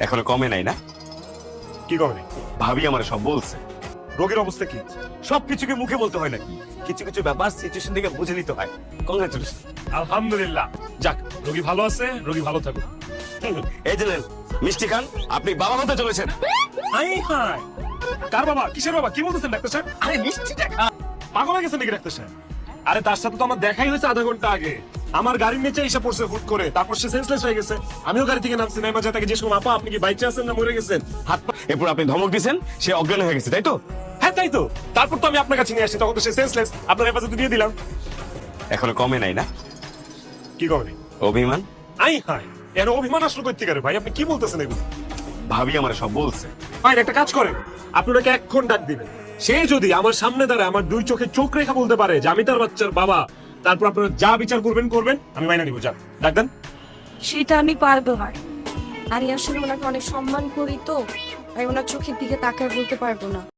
এখনো কমে নাই না? কি কমে? ভাবি আমার সব বলছে। রোগীর অবস্থা কি? সবকিছুকে মুখে বলতে হয় নাকি? কিছু কিছু ব্যাপার সিচুয়েশন থেকে বুঝে নিতে হয়। কংগ্রাচুলেশন। আলহামদুলিল্লাহ। যাক, রোগী ভালো আছে, রোগী ভালো থাকুক। এই যে নেন, মিষ্টি খান, আপনি বাবা হতে চলেছেন। হাই হাই, কার বাবা? কিসের বাবা? কি বলতেছেন ডাক্তার সাহেব? আরে মিষ্টিটা খান। পাগল হয়ে গেছেন নাকি ডাক্তার সাহেব? আরে তার সাথে তো আমার দেখাই হয়েছে আধা ঘন্টা আগে। আমার গাড়ির নিচে এসে পড়ছে হুট করে, তারপর সে সেন্সলেস হয়ে গেছে। আমিও গাড়ি থেকে নামছি, নাইমা যায় তাকে জিজ্ঞেস করলাম, আপা আপনি কি বাইচে আছেন না মরে গেছেন? হাত পা। এরপর আপনি ধমক দিয়েছেন, সে অজ্ঞান হয়ে গেছে, তাই তো? হ্যাঁ তাই তো। তারপর তো আমি আপনার কাছে নিয়ে আসি, তখন তো সে সেন্সলেস, আপনার হেফাজতে দিয়ে দিলাম। এখনো কমে নাই না? কি করেন? অভিমান। আই হাই, এর অভিমান আসলো কই থেকে রে ভাই? আপনি কি বলতেছেন এগুলো? ভাবি আমার সব বলছে। ভাই একটা কাজ করেন, আপনি ওনাকে এক্ষণ ডাক দিবেন। সে যদি আমার সামনে দাঁড়ায় আমার দুই চোখে চোখ রেখা বলতে পারে যে আমি তার বাচ্চার বাবা, তারপর আপনারা যা বিচার করবেন করবেন, আমি মাইনা নিব। যান, ডাক দেন। সেটা আমি পারবো না। আমি আসলে ওনাকে অনেক সম্মান করি তো, আমি ওনার চোখের দিকে তাকায় বলতে পারবো না।